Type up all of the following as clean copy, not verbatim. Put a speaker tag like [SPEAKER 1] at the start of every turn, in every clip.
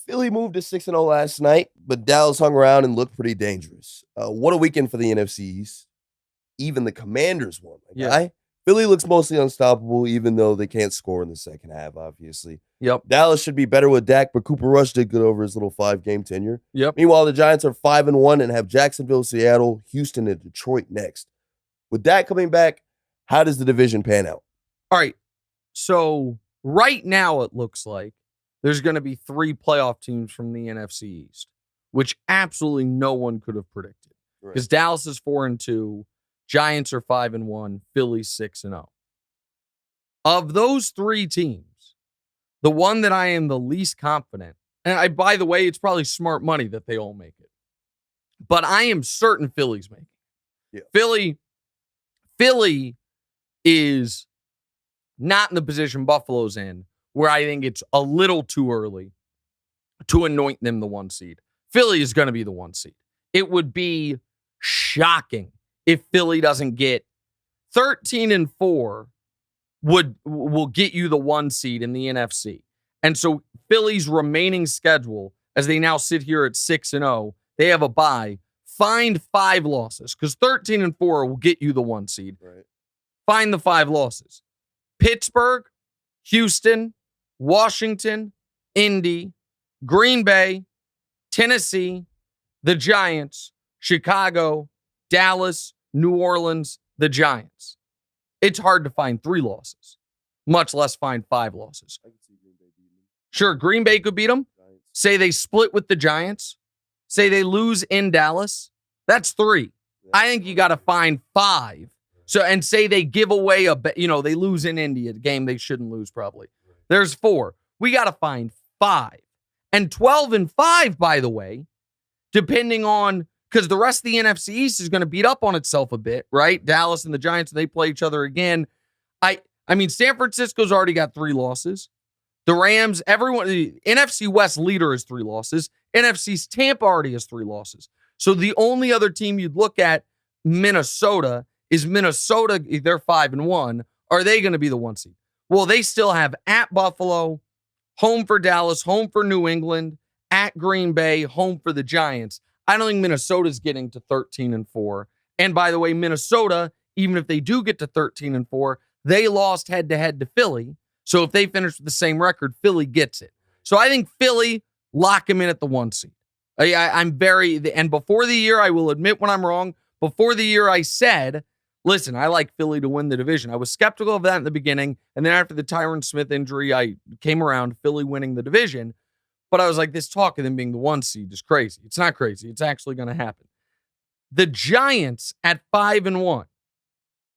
[SPEAKER 1] Philly moved to 6-0 last night, but Dallas hung around and looked pretty dangerous. What a weekend for the NFC East. Even the Commanders won, my guy. Philly looks mostly unstoppable, even though they can't score in the second half, obviously.
[SPEAKER 2] Yep.
[SPEAKER 1] Dallas should be better with Dak, but Cooper Rush did good over his little 5-game tenure.
[SPEAKER 2] Yep.
[SPEAKER 1] Meanwhile, the Giants are 5-1 and have Jacksonville, Seattle, Houston, and Detroit next. With Dak coming back, how does the division pan out?
[SPEAKER 2] All right. So right now it looks like there's going to be 3 playoff teams from the NFC East, which absolutely no one could have predicted. Because Dallas is 4-2, Giants are 5-1, Philly 6-0. Of those 3 teams, the one that I am the least confident, and by the way, it's probably smart money that they all make it, but I am certain Philly's making it. Yeah. Philly is not in the position Buffalo's in, where I think it's a little too early to anoint them the 1 seed. Philly is going to be the 1 seed. It would be shocking if Philly doesn't get 13-4 will get you the 1 seed in the NFC. And so Philly's remaining schedule, as they now sit here at 6-0, they have a bye. Find 5 losses, because 13-4 will get you the 1 seed.
[SPEAKER 1] Right.
[SPEAKER 2] Find the 5 losses. Pittsburgh, Houston, Washington, Indy, Green Bay, Tennessee, the Giants, Chicago, Dallas, New Orleans, the Giants. It's hard to find 3 losses, much less find 5 losses. Sure, Green Bay could beat them. Say they split with the Giants. Say they lose in Dallas. That's 3. I think you got to find 5. So, and say they give away they lose in Indy, a game they shouldn't lose probably. There's 4. We got to find 5. And 12-5, by the way, depending on, because the rest of the NFC East is going to beat up on itself a bit, right? Dallas and the Giants, they play each other again. I mean, San Francisco's already got 3 losses. The Rams, everyone, the NFC West leader has 3 losses. NFC's Tampa already has 3 losses. So the only other team you'd look at, Minnesota, is Minnesota. They're 5-1. Are they going to be the 1 seed? Well, they still have at Buffalo, home for Dallas, home for New England, at Green Bay, home for the Giants. I don't think Minnesota's getting to 13-4. And by the way, Minnesota, even if they do get to 13-4, they lost head-to-head to Philly. So if they finish with the same record, Philly gets it. So I think Philly, lock them in at the 1 seed. And before the year, I will admit when I'm wrong. Before the year, I said, listen, I like Philly to win the division. I was skeptical of that in the beginning. And then after the Tyron Smith injury, I came around Philly winning the division. But I was like, this talk of them being the 1 seed is crazy. It's not crazy. It's actually going to happen. The Giants at 5-1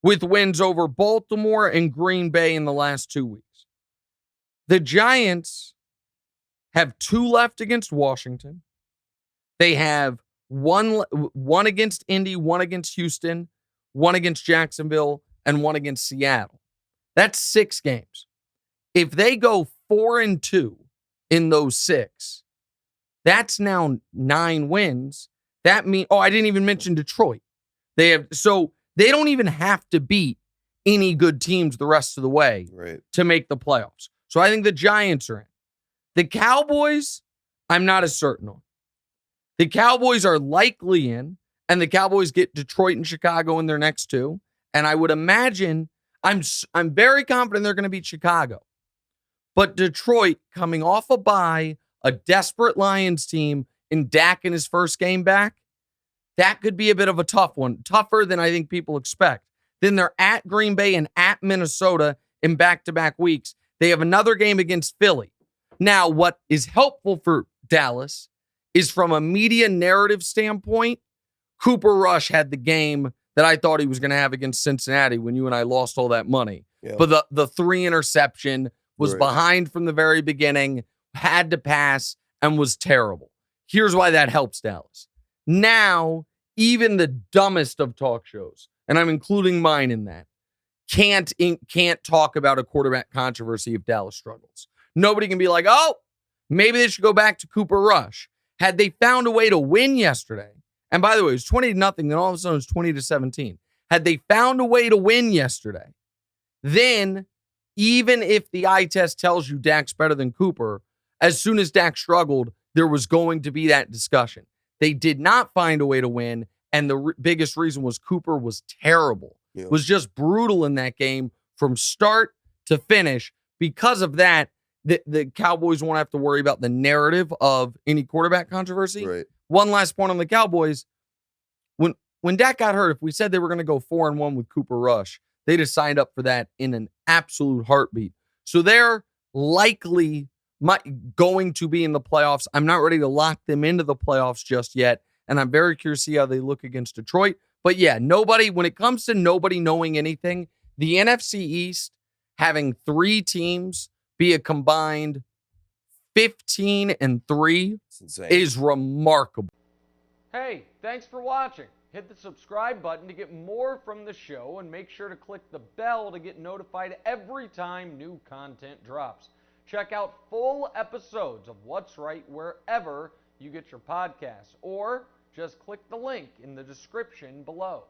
[SPEAKER 2] with wins over Baltimore and Green Bay in the last 2 weeks. The Giants have 2 left against Washington. They have one against Indy, 1 against Houston, 1 against Jacksonville, and 1 against Seattle. That's 6 games. If they go 4-2 in those 6, that's now 9 wins. That means, I didn't even mention Detroit. They don't even have to beat any good teams the rest of the way to make the playoffs. So I think the Giants are in. The Cowboys, I'm not as certain on. The Cowboys are likely in, and the Cowboys get Detroit and Chicago in their next 2. And I would imagine, I'm very confident they're going to beat Chicago. But Detroit, coming off a bye, a desperate Lions team, in Dak in his first game back, that could be a bit of a tough one. Tougher than I think people expect. Then they're at Green Bay and at Minnesota in back-to-back weeks. They have another game against Philly. Now, what is helpful for Dallas is from a media narrative standpoint, Cooper Rush had the game that I thought he was going to have against Cincinnati when you and I lost all that money. Yeah. But the 3 interception was behind from the very beginning, had to pass, and was terrible. Here's why that helps Dallas. Now, even the dumbest of talk shows, and I'm including mine in that, can't talk about a quarterback controversy if Dallas struggles. Nobody can be like, maybe they should go back to Cooper Rush. Had they found a way to win yesterday, and by the way, it was 20-0, then all of a sudden it was 20-17. Had they found a way to win yesterday, then even if the eye test tells you Dak's better than Cooper, as soon as Dak struggled, there was going to be that discussion. They did not find a way to win, and the biggest reason was Cooper was terrible.
[SPEAKER 1] Yeah.
[SPEAKER 2] Was just brutal in that game from start to finish. Because of that, the Cowboys won't have to worry about the narrative of any quarterback controversy.
[SPEAKER 1] Right.
[SPEAKER 2] One last point on the Cowboys. When Dak got hurt, if we said they were going to go 4-1 with Cooper Rush, they'd have signed up for that in an absolute heartbeat. So they're likely going to be in the playoffs. I'm not ready to lock them into the playoffs just yet, and I'm very curious to see how they look against Detroit. But yeah, when it comes to nobody knowing anything, the NFC East having 3 teams be a combined 15-3 is remarkable. Hey, thanks for watching. Hit the subscribe button to get more from the show, and make sure to click the bell to get notified every time new content drops. Check out full episodes of What's Right wherever you get your podcasts, or just click the link in the description below.